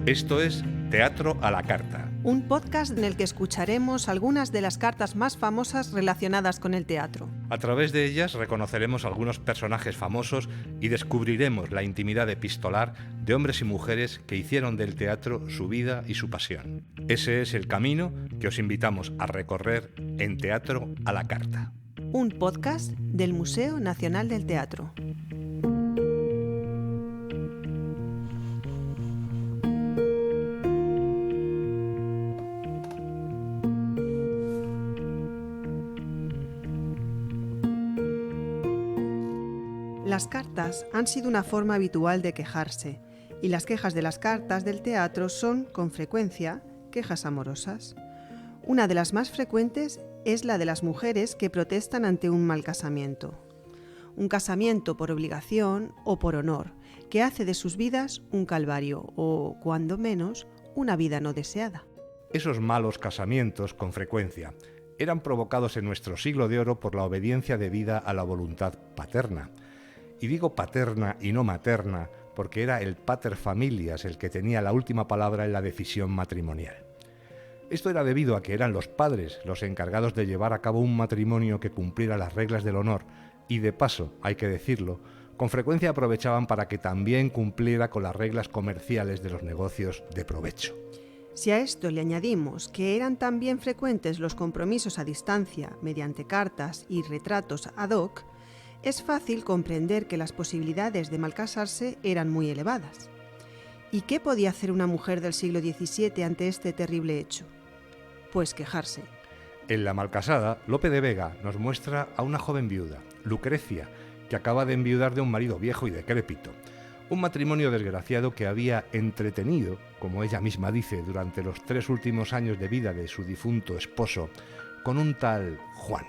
Esto es Teatro a la Carta. Un podcast en el que escucharemos algunas de las cartas más famosas relacionadas con el teatro. A través de ellas reconoceremos algunos personajes famosos y descubriremos la intimidad epistolar de hombres y mujeres que hicieron del teatro su vida y su pasión. Ese es el camino que os invitamos a recorrer en Teatro a la Carta. Un podcast del Museo Nacional del Teatro. Las cartas han sido una forma habitual de quejarse, y las quejas de las cartas del teatro son, con frecuencia, quejas amorosas. Una de las más frecuentes es la de las mujeres que protestan ante un mal casamiento. Un casamiento por obligación o por honor, que hace de sus vidas un calvario o, cuando menos, una vida no deseada. Esos malos casamientos, con frecuencia, eran provocados en nuestro siglo de oro por la obediencia debida a la voluntad paterna. Y digo paterna y no materna porque era el pater familias el que tenía la última palabra en la decisión matrimonial. Esto era debido a que eran los padres los encargados de llevar a cabo un matrimonio que cumpliera las reglas del honor y, de paso, hay que decirlo, con frecuencia aprovechaban para que también cumpliera con las reglas comerciales de los negocios de provecho. Si a esto le añadimos que eran también frecuentes los compromisos a distancia mediante cartas y retratos ad hoc, es fácil comprender que las posibilidades de malcasarse eran muy elevadas. ¿Y qué podía hacer una mujer del siglo XVII ante este terrible hecho? Pues quejarse. En La Malcasada, Lope de Vega nos muestra a una joven viuda, Lucrecia, que acaba de enviudar de un marido viejo y decrépito. Un matrimonio desgraciado que había entretenido, como ella misma dice, durante los 3 últimos años de vida de su difunto esposo, con un tal Juan.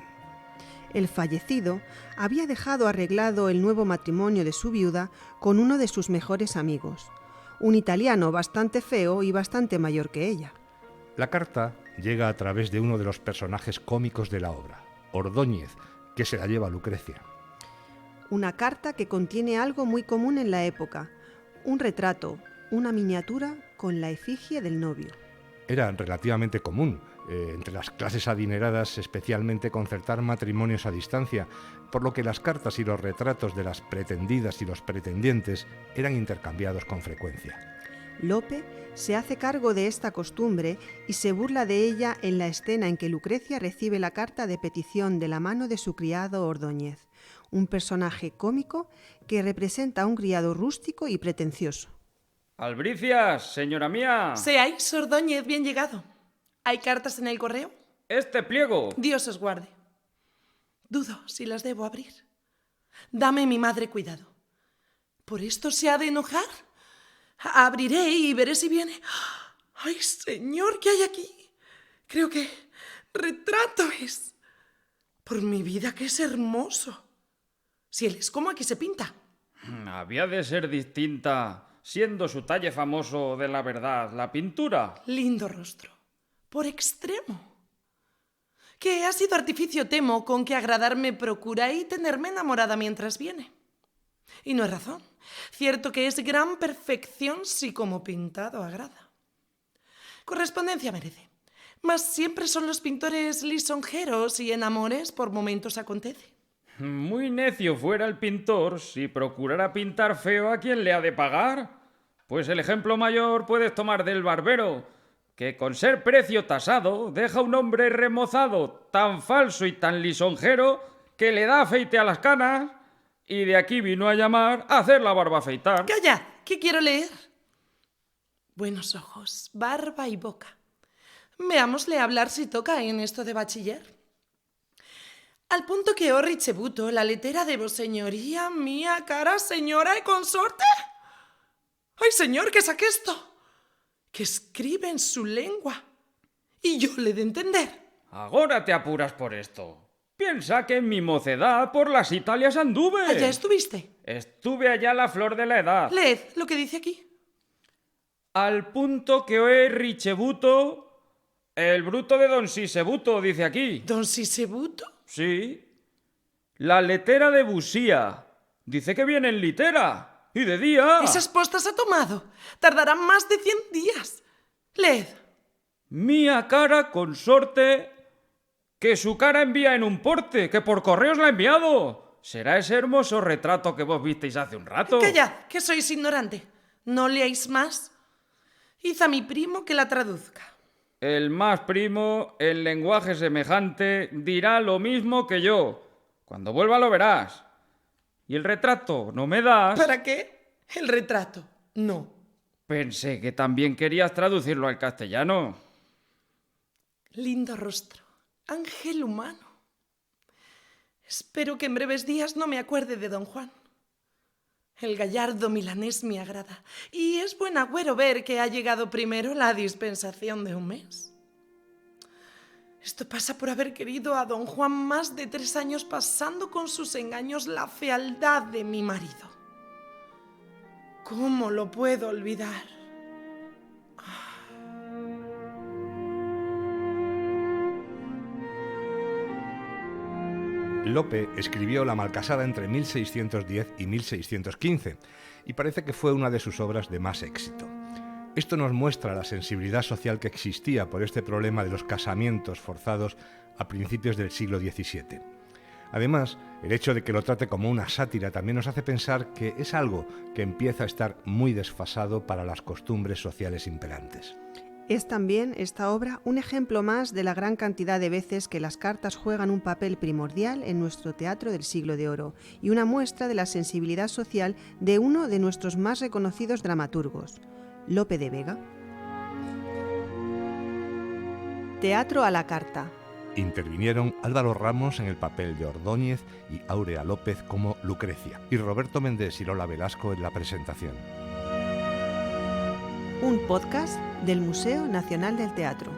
El fallecido había dejado arreglado el nuevo matrimonio de su viuda con uno de sus mejores amigos, un italiano bastante feo y bastante mayor que ella. La carta llega a través de uno de los personajes cómicos de la obra, Ordóñez, que se la lleva a Lucrecia. Una carta que contiene algo muy común en la época, un retrato, una miniatura con la efigie del novio. Era relativamente común entre las clases adineradas, especialmente concertar matrimonios a distancia, por lo que las cartas y los retratos de las pretendidas y los pretendientes eran intercambiados con frecuencia. Lope se hace cargo de esta costumbre y se burla de ella en la escena en que Lucrecia recibe la carta de petición de la mano de su criado Ordóñez, un personaje cómico que representa a un criado rústico y pretencioso. ¡Albricias, señora mía! Seáis, Ordóñez, bien llegado. ¿Hay cartas en el correo? ¡Este pliego! Dios os guarde. Dudo si las debo abrir. Dame mi madre cuidado. ¿Por esto se ha de enojar? Abriré y veré si viene. ¡Ay, señor, qué hay aquí! Creo que retrato es. Por mi vida, que es hermoso. Si él es como aquí se pinta. Había de ser distinta, siendo su talle famoso de la verdad, la pintura. Lindo rostro. Por extremo. Que ha sido artificio, temo, con que agradarme procura y tenerme enamorada mientras viene. Y no es razón. Cierto que es gran perfección si como pintado agrada. Correspondencia merece. Mas siempre son los pintores lisonjeros y en amores por momentos acontece. Muy necio fuera el pintor si procurara pintar feo a quien le ha de pagar. Pues el ejemplo mayor puedes tomar del barbero, que con ser precio tasado deja un hombre remozado tan falso y tan lisonjero que le da afeite a las canas y de aquí vino a llamar a hacer la barba afeitar. ¡Calla! ¿Qué quiero leer? Buenos ojos, barba y boca. Veámosle hablar si toca en esto de bachiller. Al punto que ho ricevuto la lettera de vosseñoría mía, cara señora y consorte. ¡Ay, señor, qué es esto! Que escribe en su lengua y yo le de entender. Ahora te apuras por esto. Piensa que en mi mocedad por las Italias anduve. ¿Allá estuviste? Estuve allá a la flor de la edad. Leed lo que dice aquí. Al punto que he ricevuto el bruto de don Sisebuto, dice aquí. ¿Don Sisebuto? Sí. La letera de Busía. Dice que viene en litera. y de día. Esas postas ha tomado. Tardarán más de 100 días. Leed. Mía cara consorte, que su cara envía en un porte, que por correos la ha enviado. ¿Será ese hermoso retrato que vos visteis hace un rato? Callad, que sois ignorante. No leáis más. Id a mi primo que la traduzca. El más primo, en lenguaje semejante, dirá lo mismo que yo. Cuando vuelva lo verás. ¿Y el retrato no me das? ¿Para qué? El retrato. No. Pensé que también querías traducirlo al castellano. Lindo rostro. Ángel humano. Espero que en breves días no me acuerde de don Juan. El gallardo milanés me agrada, y es buen agüero ver que ha llegado primero la dispensación de un mes. Esto pasa por haber querido a don Juan más de 3 años, pasando con sus engaños la fealdad de mi marido. ¿Cómo lo puedo olvidar? Lope escribió La Malcasada entre 1610 y 1615 y parece que fue una de sus obras de más éxito. Esto nos muestra la sensibilidad social que existía por este problema de los casamientos forzados a principios del siglo XVII. Además, el hecho de que lo trate como una sátira también nos hace pensar que es algo que empieza a estar muy desfasado para las costumbres sociales imperantes. Es también esta obra un ejemplo más de la gran cantidad de veces que las cartas juegan un papel primordial en nuestro teatro del siglo de oro y una muestra de la sensibilidad social de uno de nuestros más reconocidos dramaturgos, Lope de Vega. Teatro a la carta. Intervinieron Álvaro Ramos en el papel de Ordóñez y Áurea López como Lucrecia, y Roberto Méndez y Lola Velasco en la presentación. Un podcast del Museo Nacional del Teatro.